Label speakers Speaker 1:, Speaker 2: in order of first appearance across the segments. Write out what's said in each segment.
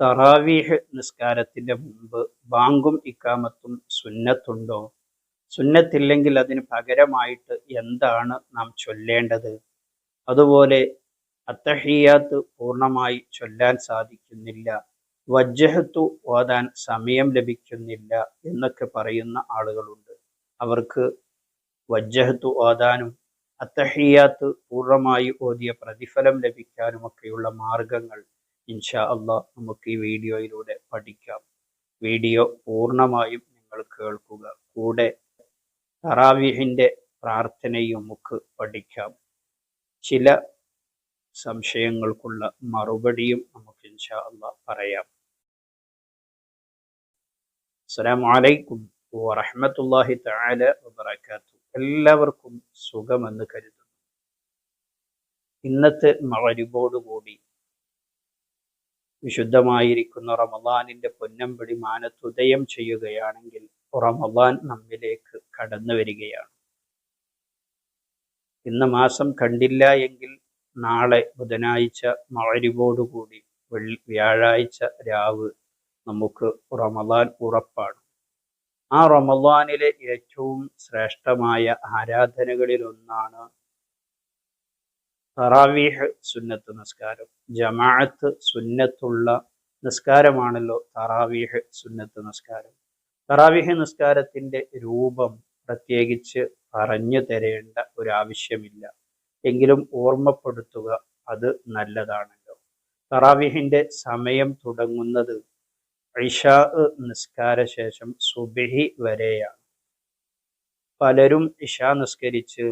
Speaker 1: തറാവീഹ് നിസ്കാരത്തിന്റെ മുമ്പ് ബാങ്കും ഇക്കാമത്തും സുന്നത്തുണ്ടോ? സുന്നത്തില്ലെങ്കിൽ അതിന് പകരമായിട്ട് എന്താണ് നാം ചൊല്ലേണ്ടത്? അതുപോലെ അത്തഹിയാത്ത് പൂർണ്ണമായി ചൊല്ലാൻ സാധിക്കുന്നില്ല, വജ്ജഹത്തു ഓതാൻ സമയം ലഭിക്കുന്നില്ല എന്നൊക്കെ പറയുന്ന ആളുകളുണ്ട്. അവർക്ക് വജ്ജഹത്തു ഓതാനും അത്തഹിയാത്ത് പൂർണ്ണമായി ഓതിയ പ്രതിഫലം ലഭിക്കാനുമൊക്കെയുള്ള മാർഗങ്ങൾ ഇൻഷാ അള്ളാഹ് നമുക്ക് ഈ വീഡിയോയിലൂടെ പഠിക്കാം. വീഡിയോ പൂർണ്ണമായും നിങ്ങൾ കേൾക്കുക. കൂടെ തറാവീഹിന്റെ പ്രാർത്ഥനയും നമുക്ക് പഠിക്കാം. ചില സംശയങ്ങൾക്കുള്ള മറുപടിയും നമുക്ക് ഇൻഷാ അള്ളാഹ് പറയാം. അസ്സലാമു അലൈക്കും വറഹ്മത്തുള്ളാഹി തആല വബറകാതുഹു. എല്ലാവർക്കും സുഖമെന്ന് കരുതുന്നു. ഇന്നത്തെ മഗ്‌രിബോടുകൂടി വിശുദ്ധമായിരിക്കുന്ന റമളാനിന്റെ പൊന്നമ്പടി മാനത്തുദയം ചെയ്യുകയാണെങ്കിൽ റമളാൻ നമ്മിലേക്ക് കടന്നു വരികയാണ്. ഇന്ന് മാസം കണ്ടില്ല എങ്കിൽ നാളെ ബുധനാഴ്ച മഗ്‌രിബോടുകൂടി വ്യാഴാഴ്ച രാവ് നമുക്ക് റമളാൻ ഉറപ്പാണ്. ആ റമളാനിലെ ഏറ്റവും ശ്രേഷ്ഠമായ ആരാധനകളിൽ ഒന്നാണ് തറാവീഹ് സുന്നത്ത് നിസ്കാരം. ജമാഅത്ത് സുന്നത്തുള്ള നിസ്കാരമാണല്ലോ തറാവീഹ് സുന്നത്ത് നിസ്കാരം. തറാവീഹ് നിസ്കാരത്തിന്റെ രൂപം പ്രത്യേകിച്ച് പറഞ്ഞു തരേണ്ട ഒരാവശ്യമില്ല, എങ്കിലും ഓർമ്മപ്പെടുത്തുക അത് നല്ലതാണല്ലോ. തറാവീഹിന്റെ സമയം തുടങ്ങുന്നത് ഇശാ നിസ്കാര ശേഷം സുബ്ഹി വരെയാണ്. പലരും ഇശാ നിസ്കരിച്ച്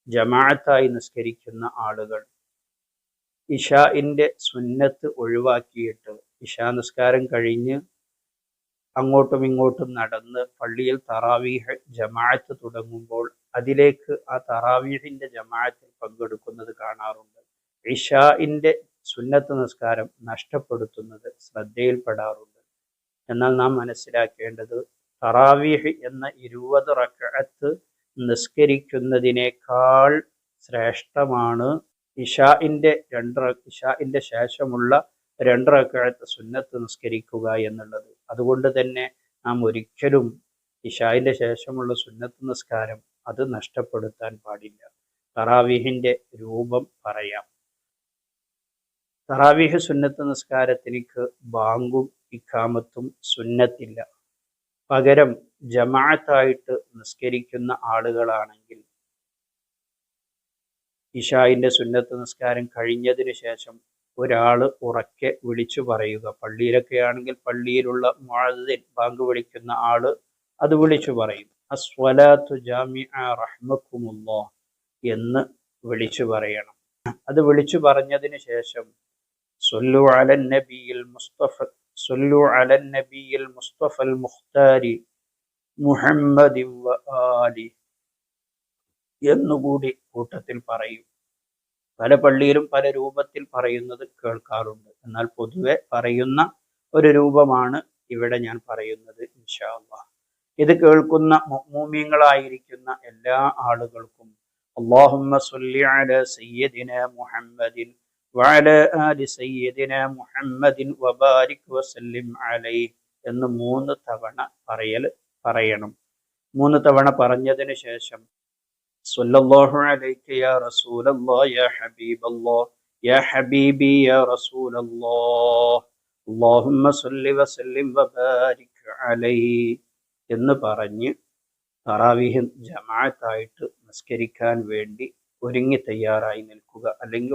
Speaker 1: ജമാഅത്തായി നിസ്കരിക്കുന്ന ആളുകൾ ഇശാഇന്റെ സുന്നത്ത് ഒഴിവാക്കിയിട്ട് ഇശാ നിസ്കാരം കഴിഞ്ഞ് അങ്ങോട്ടും ഇങ്ങോട്ടും നടന്ന് പള്ളിയിൽ തറാവീഹ് ജമാഅത്ത് തുടങ്ങുമ്പോൾ അതിലേക്ക് ആ തറാവീഹിന്റെ ജമാഅത്തിൽ പങ്കെടുക്കുന്നത് കാണാറുണ്ട്. ഇശാഇന്റെ സുന്നത്ത് നിസ്കാരം നഷ്ടപ്പെടുത്തുന്നത് ശ്രദ്ധയിൽപ്പെടാറുണ്ട്. എന്നാൽ നാം മനസ്സിലാക്കേണ്ടത് തറാവീഹ് എന്ന 20 റക്അത്ത് നിസ്കരിക്കുന്നതിനേക്കാൾ ശ്രേഷ്ഠമാണ് ഇശാഇന്റെ ശേഷമുള്ള 2 റക്അത്ത് സുന്നത്ത് നിസ്കരിക്കുക എന്നുള്ളത്. അതുകൊണ്ട് തന്നെ നാം ഒരിക്കലും ഇശാഇന്റെ ശേഷമുള്ള സുന്നത്ത് നിസ്കാരം അത് നഷ്ടപ്പെടുത്താൻ പാടില്ല. തറാവീഹിന്റെ രൂപം പറയാം. തറാവീഹ് സുന്നത്ത് നിസ്കാരത്തിലേക്ക് ബാങ്കും ഇഖാമത്തും സുന്നത്തില്ല. പകരം ജമാഅത്തായിട്ട് നിസ്കരിക്കുന്ന ആളുകളാണെങ്കിൽ ഇശാഇന്റെ സുന്നത്ത് നിസ്കാരം കഴിഞ്ഞതിന് ശേഷം ഒരാൾ ഉറക്കെ വിളിച്ചു പറയുക. പള്ളിയിലൊക്കെ ആണെങ്കിൽ പള്ളിയിലുള്ള മുഅദ്ദിൻ ബാങ്ക് വിളിക്കുന്ന ആള് അത് വിളിച്ചു പറയും. അസ്വലാത്തു ജാമിഅ റഹ്മക്കുമുല്ലാഹ് എന്ന് വിളിച്ചു പറയണം. അത് വിളിച്ചു പറഞ്ഞതിന് ശേഷം സ്വല്ലു അലൻ നബിയിൽ മുസ്തഫൽ മുഖ്താരി മുഹമ്മദിൻ വ ആലി എന്നുകൂടി കൂട്ടത്തിൽ പറയും. പല പള്ളിയിലും പല രൂപത്തിൽ പറയുന്നത് കേൾക്കാറുണ്ട്. എന്നാൽ പൊതുവെ പറയുന്ന ഒരു രൂപമാണ് ഇവിടെ ഞാൻ പറയുന്നത് ഇൻഷാ അല്ലാഹ്. ഇത് കേൾക്കുന്ന മുഅ്മിനീങ്ങളായിരിക്കുന്ന എല്ലാ ആളുകൾക്കും അല്ലാഹുമ്മ സ്വല്ലി അലാ സയ്യിദിനാ മുഹമ്മദിൻ വഅലാ ആലി സയ്യിദിനാ മുഹമ്മദിൻ വബാരിക് വസല്ലിം അലൈഹി എന്ന് 3 തവണ പറയണം. 3 തവണ പറഞ്ഞതിന് ശേഷം സ്വല്ലല്ലാഹു അലൈക യാ റസൂലല്ലാഹ് യാ ഹബീബല്ലാഹ് യാ ഹബീബി യാ റസൂലല്ലാഹ് അല്ലാഹുമ്മ സ്വല്ലി വസല്ലിം വബാരിക് അലൈഹി എന്ന് പറഞ്ഞ് തറാവീഹ് ജമാഅത്തായിട്ട് നിസ്കരിക്കാൻ വേണ്ടി ഒരുങ്ങി തയ്യാറായി നിൽക്കുക. അല്ലെങ്കിൽ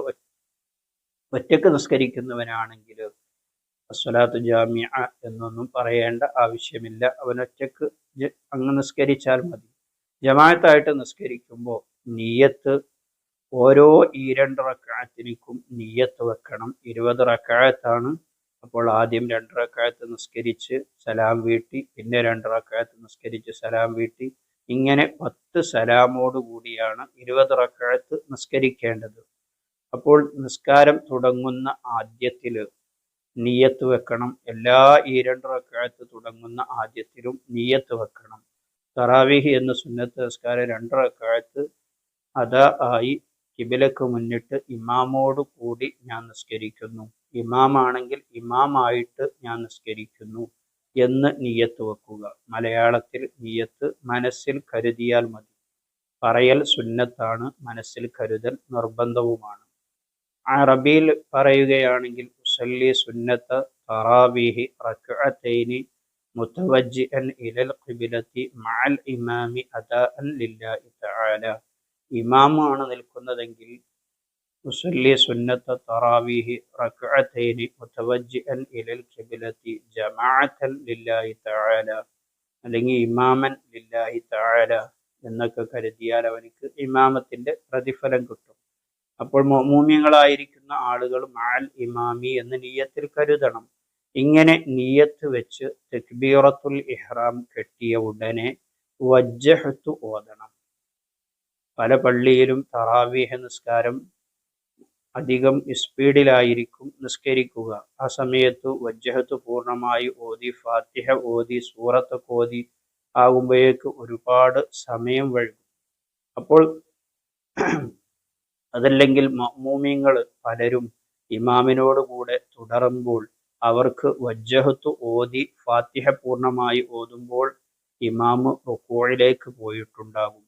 Speaker 1: ഒറ്റക്ക് നിസ്കരിക്കുന്നവനാണെങ്കിൽ അസ്സലാത്തു ജാമിഅ എന്നൊന്നും പറയേണ്ട ആവശ്യമില്ല. അവൻ ഒറ്റക്ക് അങ്ങ് നിസ്കരിച്ചാൽ മതി. ജമാഅത്തായിട്ട് നിസ്കരിക്കുമ്പോൾ നിയ്യത്ത് ഓരോ 2 റക്അത്തിനും നിയ്യത്ത് വെക്കണം. 20 റക്അത്താണ്. അപ്പോൾ ആദ്യം 2 റക്അത്ത് നിസ്കരിച്ച് സലാം വീട്ടി, പിന്നെ 2 റക്അത്ത് നിസ്കരിച്ച് സലാം വീട്ടി, ഇങ്ങനെ 10 സലാമോട് കൂടിയാണ് 20 റക്അത്ത് നിസ്കരിക്കേണ്ടത്. അപ്പോൾ നിസ്കാരം തുടങ്ങുന്ന ആദ്യത്തിൽ നിയ്യത്ത് വെക്കണം. എല്ലാ 2 റക്അത്ത് തുടങ്ങുന്ന ആദ്യത്തിലും നിയ്യത്ത് വെക്കണം. തറാവീഹ് എന്ന സുന്നത്ത് നിസ്കാരം 2 റക്അത്ത് അദാ ആയി ഖിബലക്ക് മുന്നിട്ട് ഇമാമോട് കൂടി ഞാൻ നിസ്കരിക്കുന്നു. ഇമാമാണെങ്കിൽ ഇമാമായിട്ട് ഞാൻ നിസ്കരിക്കുന്നു എന്ന് നിയ്യത്ത് വെക്കുക. മലയാളത്തിൽ നിയ്യത്ത് മനസ്സിൽ കരുതിയാൽ മതി. പറയൽ സുന്നത്താണ്, മനസ്സിൽ കരുതൽ നിർബന്ധവുമാണ്. അറബിയിൽ പറയുകയാണെങ്കിൽ ഉസല്ലി സുന്നത്ത് തറാവീഹി റക്അത്തൈനി മുതവജ്ജിഅൻ ഇലൽ ഖിബ്ലത്തി മഅൽ ഇമാമി അദാഅൻ ലില്ലാഹി തആല. ഇമാമാണ് നിൽക്കുന്നതെങ്കിൽ ഉസല്ലി സുന്നത്ത് തറാവീഹി റക്അത്തൈനി മുതവജ്ജിഅൻ ഇലൽ ഖിബ്ലത്തി ജമാഅത്തൻ ലില്ലാഹി തആല, അല്ലെങ്കിൽ ഇമാമൻ ലില്ലാഹി തആല എന്നൊക്കെ കരുതിയാൽ അവനിക്ക് ഇമാമത്തിന്റെ പ്രതിഫലം കിട്ടും. അപ്പോൾ മഅ്മൂമിയങ്ങളായിരിക്കുന്ന ആളുകൾ മഅൽ ഇമാമി എന്ന് നിയ്യത്തിൽ കരുതണം. ഇങ്ങനെ നിയ്യത്ത് വെച്ച് തക്ബീറത്തുൽ ഇഹ്റാം കെട്ടിയ ഉടനെ വജ്ജഹത്തു ഓതണം. പല പള്ളിയിലും തറാവീഹ് നിസ്കാരം അധികം സ്പീഡിലായിരിക്കും നിസ്കരിക്കുക. ആ സമയത്ത് വജ്ജഹത്ത് പൂർണ്ണമായി ഓതി ഫാത്തിഹ ഓതി സൂറത്തൊക്കെ ഓതി ആകുമ്പോഴേക്ക് ഒരുപാട് സമയം വഴുകും. അപ്പോൾ അതല്ലെങ്കിൽ മഅ്മൂമീങ്ങൾ പലരും ഇമാമിനോട് കൂടെ തുടരുമ്പോൾ അവർക്ക് വജ്ജഹത്ത് ഓതി ഫാത്തിഹ പൂർണ്ണമായി ഓതുമ്പോൾ ഇമാമ് റുകൂഇലേക്ക് പോയിട്ടുണ്ടാകും.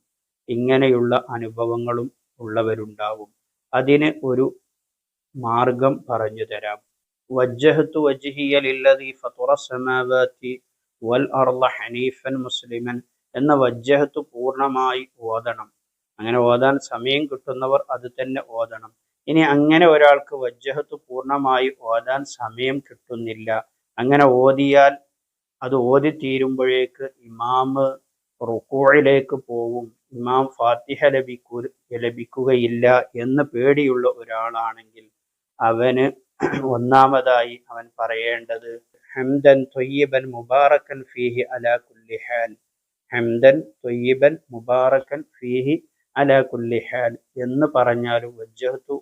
Speaker 1: ഇങ്ങനെയുള്ള അനുഭവങ്ങളും ഉള്ളവരുണ്ടാകും. അതിന് ഒരു മാർഗം പറഞ്ഞു തരാം. വജ്ജഹത്തു വജ്ഹിയ ലില്ലദീ ഫതറ സമാവാതി വൽ അർള ഹനീഫൻ മുസ്ലിമൻ എന്ന വജ്ജഹത്ത് പൂർണ്ണമായി ഓതണം. അങ്ങനെ ഓതാൻ സമയം കിട്ടുന്നവർ അത് തന്നെ ഓതണം. ഇനി അങ്ങനെ ഒരാൾക്ക് വജ്ജഹത്ത് പൂർണ്ണമായി ഓതാൻ സമയം കിട്ടുന്നില്ല, അങ്ങനെ ഓതിയാൽ അത് ഓതി തീരുമ്പോഴേക്ക് ഇമാമ് റുകൂഇലേക്ക് പോവും, ഇമാം ഫാത്തിഹ ലഭിക്കുകയില്ല എന്ന് പേടിയുള്ള ഒരാളാണെങ്കിൽ അവന് ഒന്നാമതായി അവൻ പറയേണ്ടത് ഹംദൻ ത്വയ്യിബൻ മുബാറക്കൻ ഫീഹി അലാ കുല്ലി ഹാൽ, ഹംദൻ ത്വയ്യിബൻ മുബാറക്കൻ ഫീഹി അലാ കുല്ലി ഹാൽ എന്ന് പറഞ്ഞാലും വജ്ജഹത്തു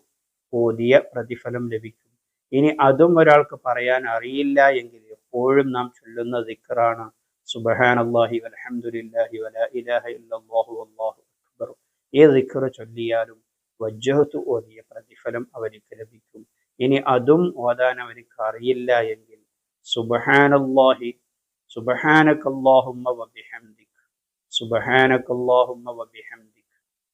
Speaker 1: ഓതിയ പ്രതിഫലം ലഭിക്കും. ഇനി അതും ഒരാൾക്ക് പറയാൻ അറിയില്ല എങ്കിൽ എപ്പോഴും നാം ചൊല്ലുന്ന ദിക്റാണ് സുബ്ഹാനല്ലാഹി വൽഹംദുലില്ലാഹി വലാ ഇലാഹ ഇല്ലല്ലാഹു വല്ലാഹു അക്ബർ. ഈ ദിക്ർ ചൊല്ലിയാലും വജ്ജഹത്തു ഓതിയ പ്രതിഫലം അവർക്ക് ലഭിക്കും. ഇനി അതും ഓതാൻ അവർക്ക് അറിയില്ല എങ്കിൽ സുബ്ഹാനല്ലാഹി സുബ്ഹാനകല്ലാഹുമ്മ വബിഹംദിക, സുബ്ഹാനകല്ലാഹുമ്മ വബിഹംദിക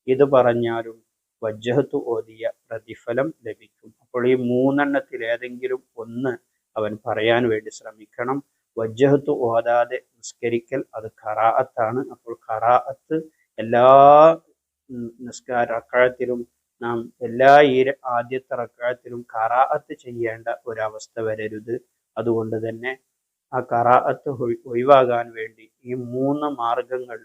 Speaker 1: ഇത് പറഞ്ഞാലും വജ്ജഹത്ത് ഓതിയ പ്രതിഫലം ലഭിക്കും. അപ്പോൾ ഈ മൂന്നെണ്ണത്തിൽ ഏതെങ്കിലും ഒന്ന് അവൻ പറയാൻ വേണ്ടി ശ്രമിക്കണം. വജ്ജഹത്ത് ഓതാതെ നിസ്കരിക്കൽ അത് ഖറാഅത്താണ്. അപ്പോൾ ഖറാഅത്ത് എല്ലാ റക്അത്തിലും നാം ആദ്യത്തെ റക്അത്തിലും ഖറാഅത്ത് ചെയ്യേണ്ട ഒരവസ്ഥ വരരുത്. അതുകൊണ്ട് തന്നെ ആ ഖറാഅത്ത് ഒഴിവാകാൻ വേണ്ടി ഈ മൂന്ന് മാർഗങ്ങൾ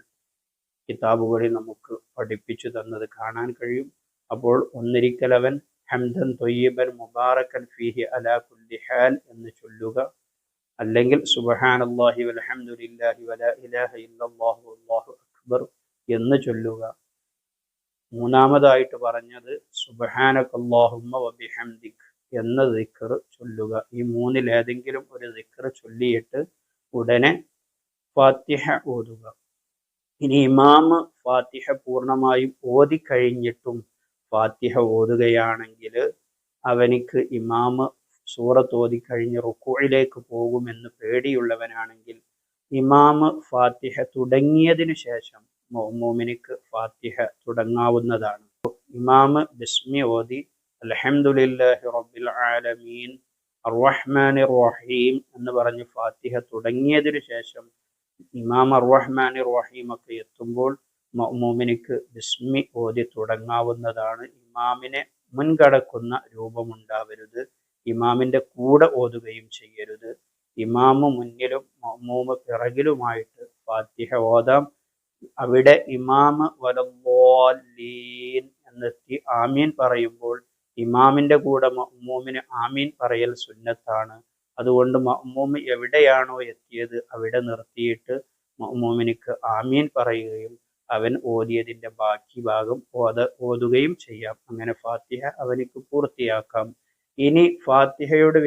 Speaker 1: കിതാബുകളിൽ നമുക്ക് പഠിപ്പിച്ചു തന്നത് കാണാൻ കഴിയും. അപ്പോൾ ഒന്നിരിക്കൽ അവൻ ഹംദൻ ത്വയ്യിബൻ മുബാറക്കൻ ഫീഹി അലാ കുല്ലി ഹാൽ എന്ന് ചൊല്ലുക, അല്ലെങ്കിൽ സുബ്ഹാനല്ലാഹി വൽഹംദുലില്ലാഹി വലാ ഇലാഹ ഇല്ലല്ലാഹു വല്ലാഹു അക്ബർ എന്ന് ചൊല്ലുക. മൂന്നാമതായിട്ട് പറഞ്ഞത് സുബ്ഹാനകല്ലാഹുമ്മ വബിഹംദിക എന്ന ദിക്ർ ചൊല്ലുക. ഈ മൂന്നിൽ ഏതെങ്കിലും ഒരു ദിക്ർ ചൊല്ലിയിട്ട് ഉടനെ ഫാത്തിഹ ഓതുക. ഇനി ഇമാമ് ഫാത്തിഹ പൂർണ്ണമായും ഓതിക്കഴിഞ്ഞിട്ടും ഫാത്തിഹ ഓതുകയാണെങ്കിൽ അവനിക്ക് ഇമാമ് സൂറത്ത് ഓതിക്കഴിഞ്ഞ് റുക്കൂഇലേക്ക് പോകുമെന്ന് പേടിയുള്ളവനാണെങ്കിൽ ഇമാമ് ഫാത്തിഹ തുടങ്ങിയതിനു ശേഷം മഅ്മൂമിനിക്ക് ഫാത്തിഹ തുടങ്ങാവുന്നതാണ്. ഇമാമ് ബിസ്മി ഓതി അൽഹംദുലില്ലാഹി റബ്ബിൽ ആലമീൻ അർറഹ്മാനിർ റഹീം എന്ന് പറഞ്ഞ് ഫാത്തിഹ തുടങ്ങിയതിനു ശേഷം ഇമാം അർറഹ്മാനിർ റഹീം ഒക്കെ എത്തുമ്പോൾ മഅ്മൂമിനിക്ക് ബിസ്മി ഓതി തുടങ്ങാവുന്നതാണ്. ഇമാമിനെ മുൻകടക്കുന്ന രൂപമുണ്ടാവരുത്, ഇമാമിന്റെ കൂടെ ഓതുകയും ചെയ്യരുത്. ഇമാമ് മുന്നിലും മഅ്മൂമ് പിറകിലുമായിട്ട് ഫാത്തിഹ ഓതാം. അവിടെ ഇമാമ് വലദ്ദാല്ലീൻ എന്നെത്തി ആമീൻ പറയുമ്പോൾ ഇമാമിന്റെ കൂടെ മഅ്മൂമിന് ആമീൻ പറയൽ സുന്നത്താണ്. അതുകൊണ്ട് മഅ്മൂമ് എവിടെയാണോ എത്തിയത് അവിടെ നിർത്തിയിട്ട് മഅ്മൂമിനിക്ക് ആമീൻ പറയുകയും അവൻ ഓതിയതിന്റെ ബാക്കി ഭാഗം ഓതുകയും ചെയ്യാം. അങ്ങനെ ഫാത്തിഹ അവനിക്ക് പൂർത്തിയാക്കാം. ഇനി ഫാത്തിഹയുടെ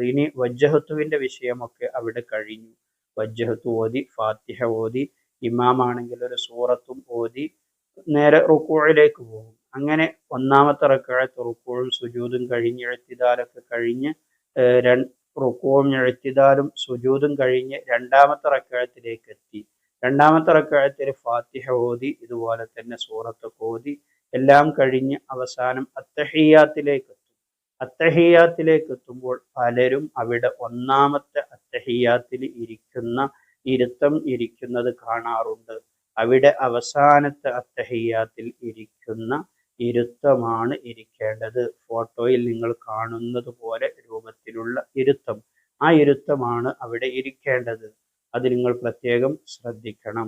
Speaker 1: ഇനി വജ്ജഹത്തുവിന്റെ വിഷയമൊക്കെ അവിടെ കഴിഞ്ഞു. വജ്ജഹത്ത് ഓതി ഫാത്തിഹ ഓതി ഇമാമാണെങ്കിൽ ഒരു സൂറത്തും ഓതി നേരെ റുക്കൂഇലേക്ക് പോകും. അങ്ങനെ ഒന്നാമത്തെ റക്അത്ത് റുക്കൂഉം സുജൂദും കഴിഞ്ഞ് ഇഅ്തിദാലൊക്കെ കഴിഞ്ഞ് റുക്കൂഉം ഇഅ്തിദാലും സുജൂദും കഴിഞ്ഞ് രണ്ടാമത്തെ റക്അത്തിലേക്ക് എത്തി. രണ്ടാമത്തെ റക്അത്തിൽ ഫാത്തിഹ ഓതി, ഇതുപോലെ തന്നെ സൂറത്തൊക്കെ ഓതി എല്ലാം കഴിഞ്ഞ് അവസാനം അത്തഹിയ്യാത്തിലേക്ക് എത്തും. അത്തഹിയ്യാത്തിലേക്ക് എത്തുമ്പോൾ പലരും അവിടെ ഒന്നാമത്തെ അത്തഹിയ്യാത്തിൽ ഇരുത്തം ഇരിക്കുന്നത് കാണാറുണ്ട്. അവിടെ അവസാനത്തെ അത്തഹിയ്യാത്തിൽ ഇരിക്കുന്ന ഇരുത്തമാണ് ഇരിക്കേണ്ടത്. ഫോട്ടോയിൽ നിങ്ങൾ കാണുന്നത് പോലെ രൂപത്തിലുള്ള ഇരുത്തം, ആ ഇരുത്തമാണ് അവിടെ ഇരിക്കേണ്ടത്. അത് നിങ്ങൾ പ്രത്യേകം ശ്രദ്ധിക്കണം.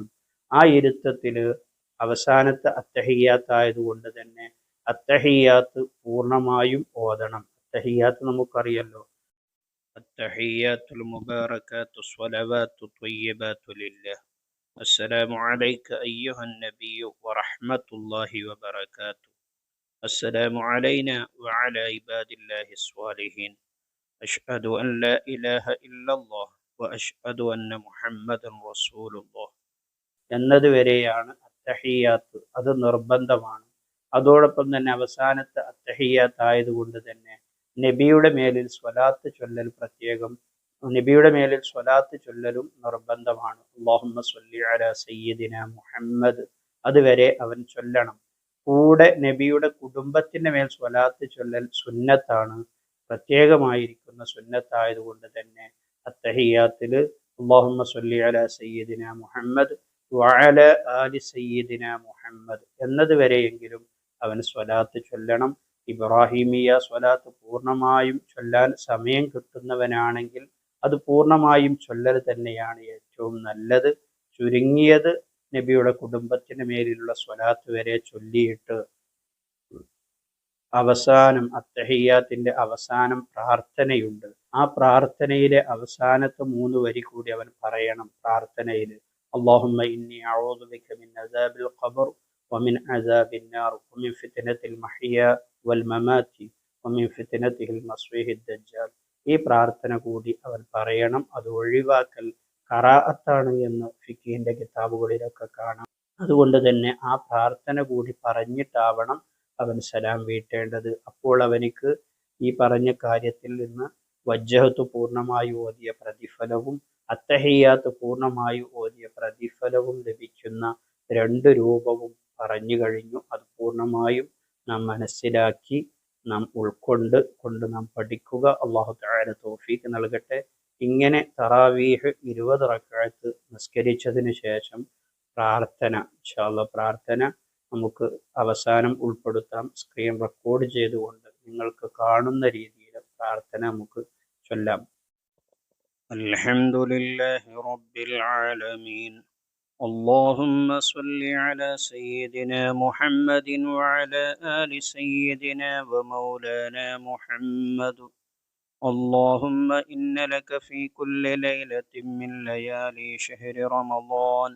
Speaker 1: ആ ഇരുത്തത്തിൽ അവസാനത്തെ അത്തഹിയ്യാത്തായതുകൊണ്ട് തന്നെ അത്തഹിയ്യാത്ത് പൂർണ്ണമായും ഓതണം. അത്തഹിയ്യാത്ത് നമുക്കറിയല്ലോ, അത്തഹിയ്യാത്തുൽ മുബാറകാത്തു സ്വലവാത്തു ത്വയ്യിബാത്തു ലില്ലാഹ്. അസ്സലാമു അലൈക അയ്യുഹൻ നബിയ്യു വറഹ്മത്തുള്ളാഹി വബറകാതുഹു. അസ്സലാമു അലൈനാ വഅലാ ഇബാദില്ലാഹി സ്വാലിഹീൻ. അഷ്ഹദു അൻ ലാ ഇലാഹ ഇല്ലല്ലാഹ് വഅഷ്ഹദു അന്ന മുഹമ്മദൻ റസൂലുള്ളാഹ് എന്നതുവരെയാണ് അത്തഹിയ്യാത്ത്. അത് നിർബന്ധമാണ്. അതോടൊപ്പം തന്നെ അവസാനത്തെ അത്തഹിയ്യാത്ത് ആയതുകൊണ്ട് തന്നെ നബിയുടെ മേലിൽ സ്വലാത്ത് ചൊല്ലലും നിർബന്ധമാണ്. അല്ലാഹുമ്മ സ്വല്ലി അലാ സയ്യിദിന മുഹമ്മദ്, അതുവരെ അവൻ ചൊല്ലണം. കൂടെ നബിയുടെ കുടുംബത്തിന്റെ മേൽ സ്വലാത്ത് ചൊല്ലൽ സുന്നത്താണ്, പ്രത്യേകമായിരിക്കുന്ന സുന്നത്തായതുകൊണ്ട് തന്നെ അത്തഹിയ്യാത്തിൽ അല്ലാഹുമ്മ സ്വല്ലി അലാ സയ്യിദിന മുഹമ്മദ് വഅല ആലി സയ്യിദിന മുഹമ്മദ് എന്നതുവരെയെങ്കിലും അവൻ സ്വലാത്ത് ചൊല്ലണം. ഇബ്രാഹിമിയ സ്വലാത്ത് പൂർണ്ണമായും ചൊല്ലാൻ സമയം കിട്ടുന്നവനാണെങ്കിൽ അത് പൂർണ്ണമായും ചൊല്ലൽ തന്നെയാണ് ഏറ്റവും നല്ലത്. ചുരുങ്ങിയത് നബിയുടെ കുടുംബത്തിന് മേലിലുള്ള സ്വലാത്ത് വരെ ചൊല്ലിയിട്ട് അവസാനം അത്തഹിയ്യാത്തിന്റെ അവസാനം പ്രാർത്ഥനയുണ്ട്. ആ പ്രാർത്ഥനയിലെ അവസാനത്തെ 3 വരി കൂടി അവൻ പറയണം. പ്രാർത്ഥനയിൽ اللهم إني أعوذ بك من عذاب القبر ومن عذاب النار ومن فتنة المحيا والممات ومن فتنته المسيح الدجال. ഈ പ്രാർത്ഥന കൂടി അവൻ പറയണം. അത് ഒഴിവാക്കൽ ഖറാഅത്താണ് എന്ന് ഫിഖിന്റെ കിതാബുകളിലൊക്കെ കാണാം. അതുകൊണ്ട് തന്നെ ആ പ്രാർത്ഥന കൂടി പറഞ്ഞിട്ടാവണം അവൻ സലാം വീട്ടേണ്ടത്. അപ്പോൾ അവനിക്ക് ഈ പറഞ്ഞ കാര്യത്തിൽ നിന്ന് വജ്ജഹത്ത് പൂർണ്ണമായി ഓതിയ പ്രതിഫലവും അത്തഹിയ്യാത്ത് പൂർണ്ണമായി ഓതിയ പ്രതിഫലവും ലഭിക്കുന്ന 2 രൂപവും പറഞ്ഞു കഴിഞ്ഞു. അത് പൂർണ്ണമായും നാം മനസ്സിലാക്കി നാം ഉൾക്കൊണ്ട് നാം പഠിക്കുക. അല്ലാഹു തആല തൗഫീഖ് നൽകട്ടെ. ഇങ്ങനെ തറാവീഹ് 20 റക്അത്ത് നിസ്കരിച്ചതിന് ശേഷം പ്രാർത്ഥന, ഇൻഷാ അല്ലാഹ് പ്രാർത്ഥന നമുക്ക് അവസാനം ഉൾപ്പെടുത്താം. സ്ക്രീൻ റെക്കോർഡ് ചെയ്തുകൊണ്ട് നിങ്ങൾക്ക് കാണുന്ന രീതിയിൽ പ്രാർത്ഥന നമുക്ക് ചൊല്ലാം. അൽഹംദുലില്ലാഹി റബ്ബിൽ ആലമീൻ. اللهم صل على سيدنا محمد وعلى آل سيدنا ومولانا محمد. اللهم إن لك في كل ليلة من ليالي شهر رمضان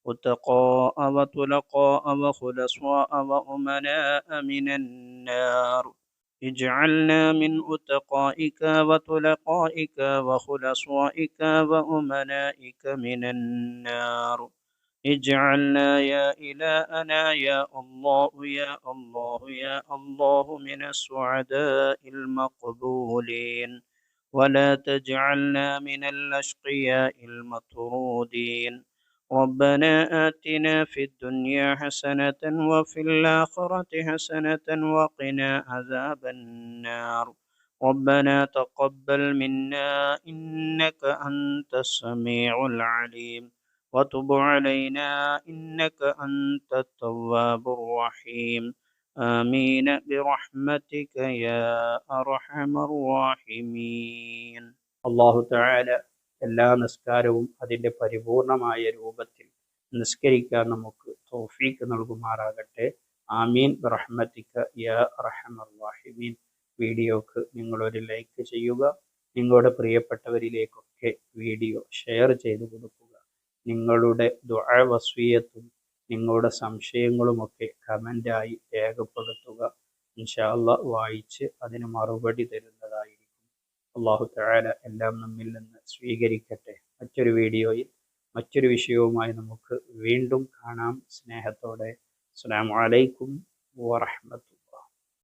Speaker 1: وتقاء وتلقاء وخلصاء وأمناء من النار. اجعلنا من أتقائك وتلقائك وخلصائك وأمنائك من النار. اجعلنا يا إلهنا يا الله يا الله يا الله من السعداء المقبولين، ولا تجعلنا من الأشقياء المطرودين. ربنا آتنا في الدنيا حسنة وفي الآخرة حسنة وقنا عذاب النار. ربنا تقبل منا إنك أنت السميع العليم وتب علينا إنك أنت التواب الرحيم. آمين برحمتك يا أرحم الراحمين. الله تعالى എല്ലാ നിസ്കാരവും അതിൻ്റെ പരിപൂർണമായ രൂപത്തിൽ നിസ്കരിക്കാൻ നമുക്ക് തൗഫീഖ് നൽകുമാറാകട്ടെ. ആമീൻ ബിറഹ്മതിക യാ അർഹമർ റഹീമീൻ. വീഡിയോക്ക് നിങ്ങളൊരു ലൈക്ക് ചെയ്യുക. നിങ്ങളുടെ പ്രിയപ്പെട്ടവരിലേക്കൊക്കെ വീഡിയോ ഷെയർ ചെയ്തു കൊടുക്കുക. നിങ്ങളുടെ ദുആ വസിയത്തും നിങ്ങളുടെ സംശയങ്ങളുമൊക്കെ കമൻ്റായി രേഖപ്പെടുത്തുക. ഇൻഷാ അല്ലാഹ് വായിച്ച് അതിന് മറുപടി തരുന്നതായിരിക്കും. അല്ലാഹു തആല എല്ലാം നമ്മിൽ നിന്ന് സ്വീകരിക്കട്ടെ. മറ്റൊരു വീഡിയോയിൽ മറ്റൊരു വിഷയവുമായി നമുക്ക് വീണ്ടും കാണാം. സ്നേഹത്തോടെ. അസ്സലാമു അലൈക്കും വറഹ്മത്തുള്ളാഹി